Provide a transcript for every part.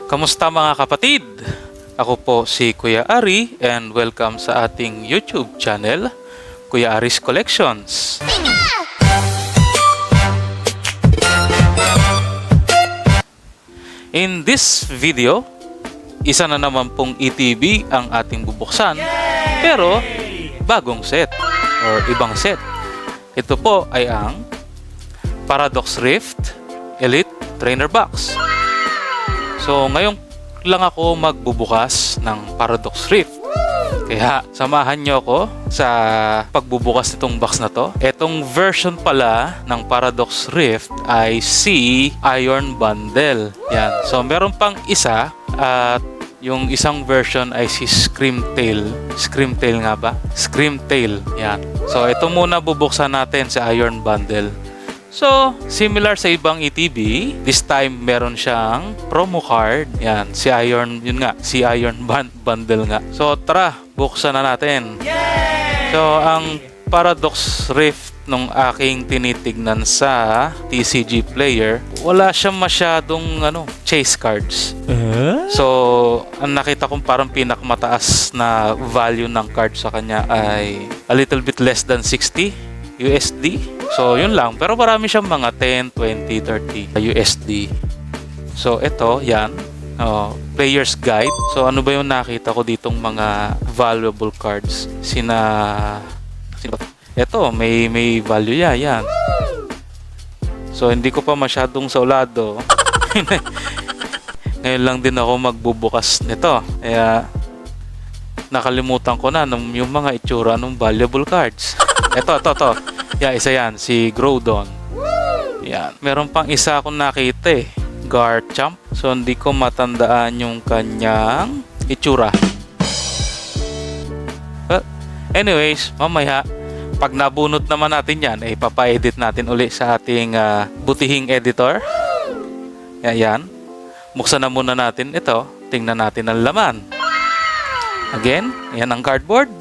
Kamusta mga kapatid? Ako po si Kuya Ari and welcome sa ating YouTube channel, Kuya Ari's Collections. In this video, isa na naman pong ETB ang ating bubuksan, pero bagong set or ibang set. Ito po ay ang Paradox Rift Elite Trainer Box. So, ngayon lang ako magbubukas ng Paradox Rift. Kaya, samahan nyo ako sa pagbubukas nitong box na to. Etong version pala ng Paradox Rift ay si Iron Bundle. Yan. So, meron pang isa at yung isang version ay si Screamtail. Screamtail nga ba? Screamtail. Yan. So, ito muna bubuksan natin sa Iron Bundle. So, similar sa ibang ETB, this time meron siyang promo card. Yan, si Iron, yun nga, si Iron Bundle nga. So, tara, buksan na natin. Yay! So, ang Paradox Rift nung aking tinitignan sa TCG player, wala siyang masyadong chase cards. So, ang nakita kong parang pinakamataas na value ng card sa kanya ay a little bit less than 60 USD. So, yun lang. Pero marami siyang mga 10, 20, 30 USD. So, ito, yan. Player's Guide. So, ano ba yung nakita ko ditong mga valuable cards? Ito, may value yan. So, hindi ko pa masyadong saulado. Ngayon lang din ako magbubukas nito. Kaya, nakalimutan ko na yung mga itsura ng valuable cards. Ito. Yeah, isa yan, si Groudon. Yan. Meron pang isa akong nakita Garchomp. So, hindi ko matandaan yung kanyang itsura. Anyways, mamaya, pag nabunot naman natin yan, papa-edit natin uli sa ating butihing editor. Yan. Buksan na muna natin ito. Tingnan natin ang laman. Again, yan ang cardboard.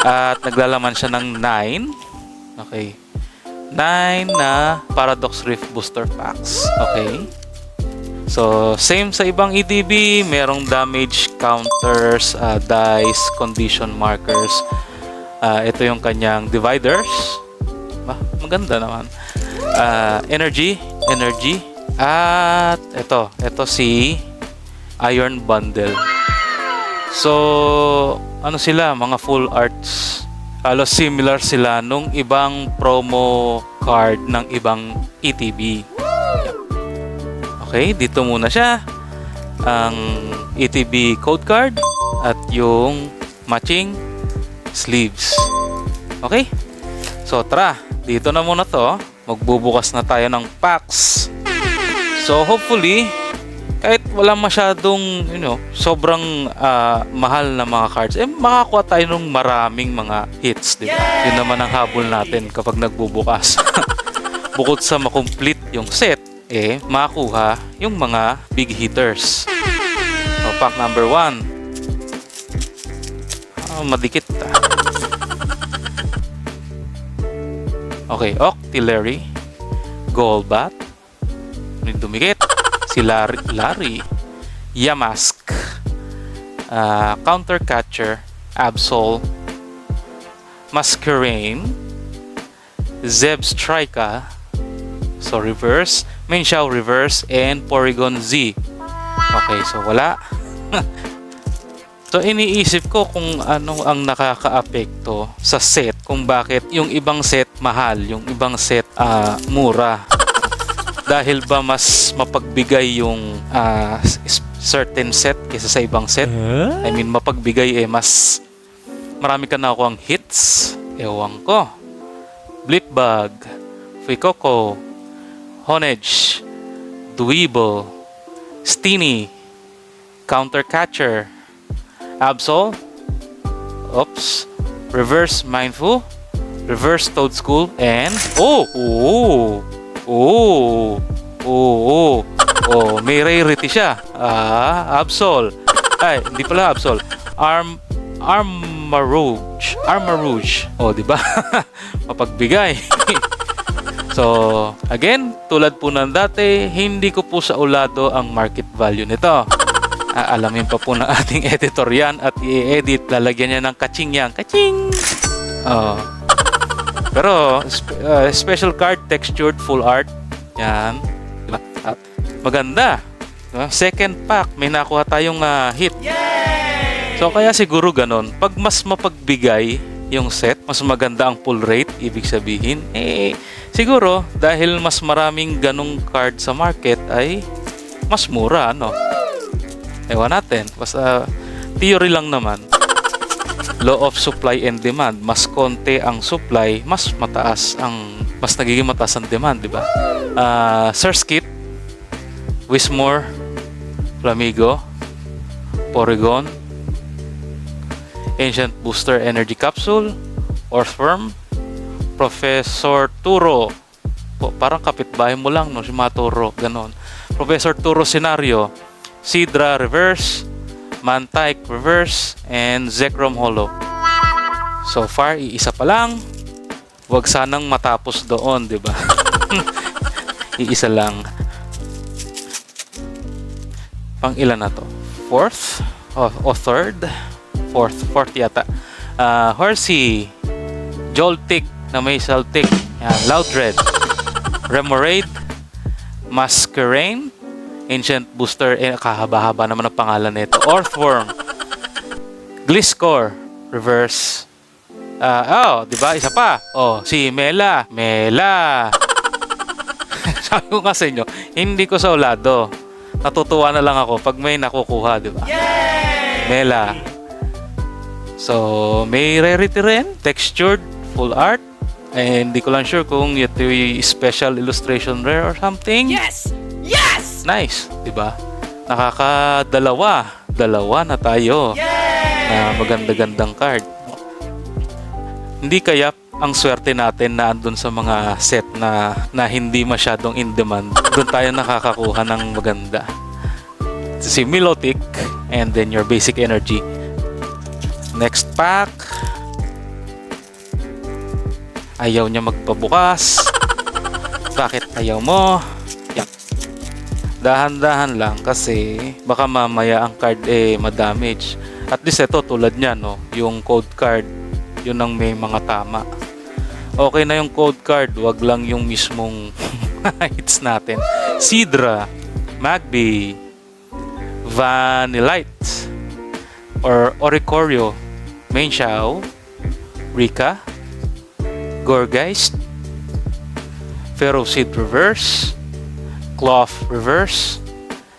At naglalaman siya ng 9. Okay. 9 na Paradox Rift Booster Packs. Okay. So, same sa ibang ETB. Merong damage counters, dice, condition markers. Ito yung kanyang dividers. Maganda naman. Energy. At ito si Iron Bundle. So, ano sila? Mga full arts. Halos similar sila nung ibang promo card ng ibang ETB. Okay, dito muna siya. Ang ETB code card at yung matching sleeves. Okay? So, tara. Dito na muna to. Magbubukas na tayo ng packs. So, hopefully, kahit walang masyadong, sobrang mahal na mga cards, makakuha tayo ng maraming mga hits, di ba? Yun naman ang habol natin kapag nagbubukas. Bukod sa makomplete yung set, makakuha yung mga big hitters. So, pack number 1. Madikit. Okay, Octillery, Golbat, dumikit. Si Larry, Yamask, Counter Catcher, Absol, Masquerain, Zebstrika, so reverse, Mienshao reverse, and Porygon Z. Okay, so wala. So iniisip ko kung ano ang nakakaapekto sa set, kung bakit yung ibang set mahal, yung ibang set mura. Dahil ba mas mapagbigay yung certain set kaysa sa ibang set? I mean, mapagbigay mas marami ka na akong hits. Ewan ko. Blipbug, Fuecoco, Honedge, Dweeble, Steenie, Counter Catcher, Absol, Reverse Mindful, Reverse Toadscool, and may rarity siya. Absol. Ay, hindi pala Absol. Armarouge. Di ba? Mapagbigay. So, again, tulad po ng dati, hindi ko po sa ulado ang market value nito. Alamin pa po ng ating editor yan at i-edit. Lalagyan niya ng kaching yan. Kaching! Oh. Pero, special card, textured, full art. Yan. Diba? At maganda. Diba? Second pack, may nakuha tayong hit. Yay! So, kaya siguro ganon. Pag mas mapagbigay yung set, mas maganda ang pull rate, ibig sabihin, siguro, dahil mas maraming ganong card sa market, ay mas mura, no? Ewan natin. Basta, theory lang naman. Law of supply and demand. Mas konti ang supply, mas nagiging mataas ang demand, di ba? Surskit, Wismore, Flamigo, Porygon, Ancient Booster Energy Capsule, Earthworm, Professor Turo. Parang kapitbahay mo lang, no? Si Maturo, ganon. Professor Turo Scenario, Sidra Reverse, Mantike Reverse, and Zekrom Holo. So far, iisa pa lang. Huwag sanang matapos doon, di ba? Iisa lang. Pang ilan na to? Fourth? O third? Fourth yata. Horsey, Joltik na may Celtic, Loudred, Remoraid, Masquerain, Ancient Booster, kahaba-haba naman ang pangalan nito. Earthworm, Gliscor, Reverse. Diba? Isa pa. Si Mela. Sabi ko nga sa inyo, hindi ko saulado. Natutuwa na lang ako pag may nakukuha, diba? Yay! Mela. So, may rarity rin. Textured, full art. Hindi ko lang sure kung ito yung special illustration rare or something. Yes! Yes! Nice, 'di ba? Dalawa na tayo. Na maganda-gandang card. Hindi kaya ang swerte natin na andun sa mga set na hindi masyadong in demand. Doon tayo nakakakuha ng maganda. Si Milotic and then your basic energy. Next pack. Ayaw niya magpabukas. Bakit ayaw mo? Dahan-dahan lang kasi baka mamaya ang card ma-damage. At least ito tulad niya, no, yung code card, yun ang may mga tama. Okay na yung code card, wag lang yung mismong hits natin. Sidra, Magby, Vanillite, or Oricorio, Mainshao, Rika, Gorgeist, Ferroseed Reverse, Cloth Reverse,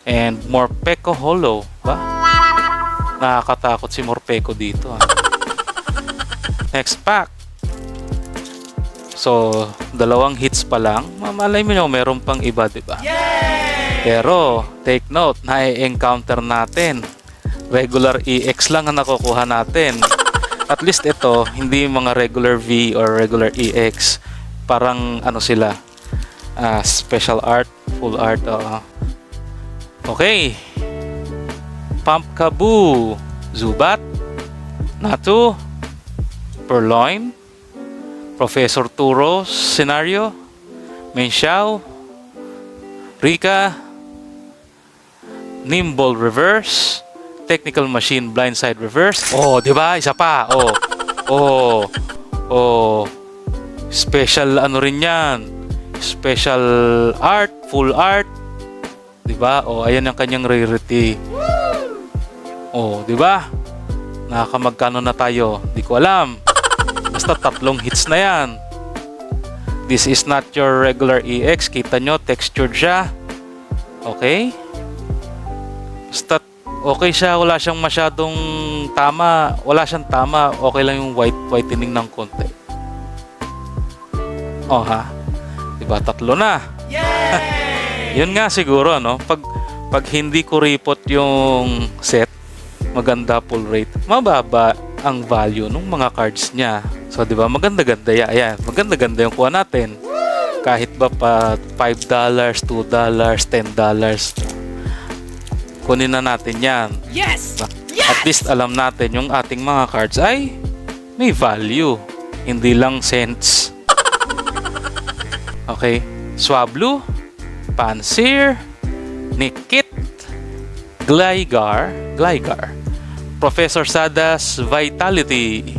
and Morpeko Holo. Ba? Nakakatakot si Morpeko dito. Next pack. So, 2 hits pa lang. Mamalay mo nyo, meron pang iba, diba? Pero, take note, na-encounter natin. Regular EX lang ang nakukuha natin. At least ito, hindi mga regular V or regular EX. Parang ano sila, special art, full art. Okay. Pumpkaboo, Zubat, Natu, Purloin, Professor Turo Scenario, Mainshao, Rika, Nimble Reverse, Technical Machine Blindside Reverse. Di ba? Isa pa. Special ano rin yan. Special art, full art. 'Di ba? Ayan ang kanyang rarity. Di ba? Nakakamagkano na tayo? Di ko alam. Basta 3 hits na 'yan. This is not your regular EX. Kita nyo, textured siya. Okay? Basta okay siya, wala siyang masyadong tama. Wala siyang tama. Okay lang yung whitening ng konti. Diba? 3 na. Yun nga siguro, no? Pag hindi ko repot yung set, maganda pull rate, mababa ang value ng mga cards niya. So, diba? Maganda-ganda yan. Ayan, maganda-ganda yung kuha natin. Kahit ba pa $5, $2, $10. Kunin na natin yan. Yes! At least alam natin yung ating mga cards ay may value. Hindi lang cents. Okay. Swablu, Pansear, Nickit, Gligar, Professor Sada's Vitality,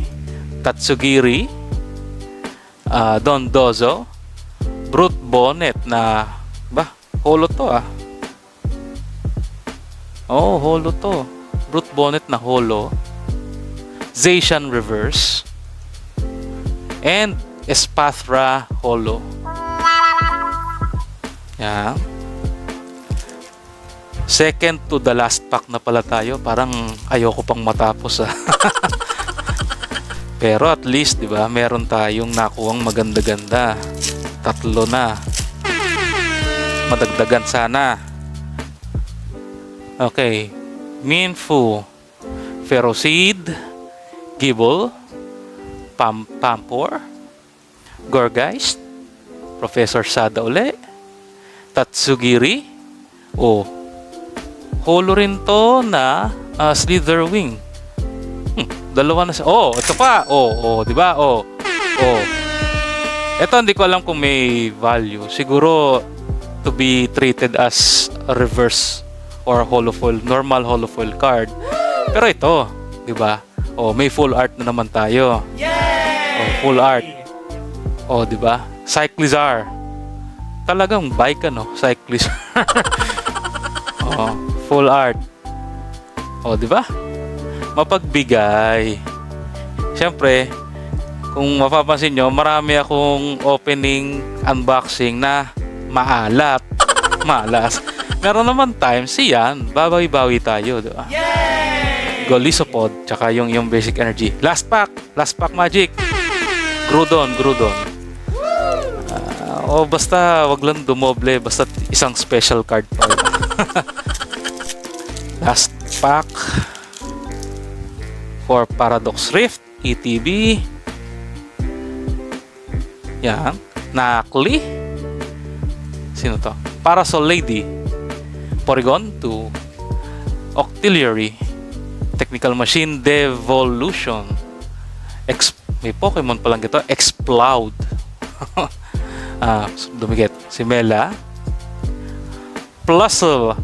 Tatsugiri, Dondozo, Brute Bonnet na, holo to Oh, holo to. Brute Bonnet na holo. Zacian Reverse, and Espathra holo. Yan. Second to the last pack na pala tayo. Parang ayoko pang matapos Pero at least, di ba, meron tayong nakuhang maganda-ganda. 3 na. Madagdagan sana. Okay. Minfu, Ferocid, Gible, Pampor, Gorgeist, Professor Sada uli, Tatsugiri, holo rin to na Slitherwing. Dalawa na ito pa. Di ba? Ito hindi ko alam kung may value. Siguro to be treated as a reverse or holo foil, normal holo foil card. Pero ito, di ba? May full art na naman tayo. Full art. Di ba? Cyclizar. Talagang bike Cyclizar. Full art. Di ba? Mapagbigay. Siyempre, kung mapapansin nyo, marami akong opening, unboxing na maalat. Malas. Meron naman times, yan, babawi-bawi tayo, di ba? Golisopod, tsaka yung basic energy. Last pack magic. Groudon. Basta wag lang dumoble, basta isang special card pa. Last pack for Paradox Rift, ETB. Yan. Nacli. Sino to? Parasol Lady. Porygon 2. Octillery. Technical Machine Devolution. May Pokemon palang ito. Exploud. Dumikit. Simela. Plusle.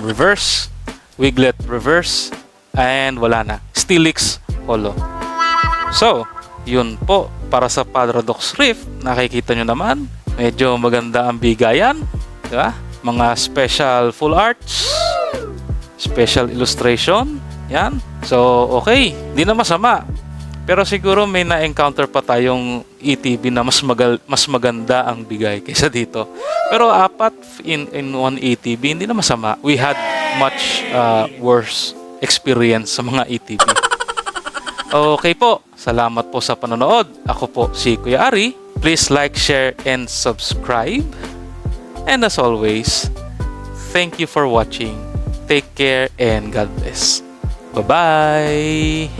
Reverse. Wiglet Reverse. And wala na. Steelix Holo. So, yun po. Para sa Paradox Rift, nakikita nyo naman. Medyo maganda ang bigayan. Diba? Mga special full arts. Special illustration. Yan. So, okay. Hindi na masama. Pero siguro may na-encounter pa tayong ETB na mas maganda ang bigay kaysa dito. Pero 4 in one ETB, hindi na masama. We had much worse experience sa mga ETB. Okay po. Salamat po sa panonood. Ako po si Kuya Ari. Please like, share, and subscribe. And as always, thank you for watching. Take care and God bless. Bye-bye!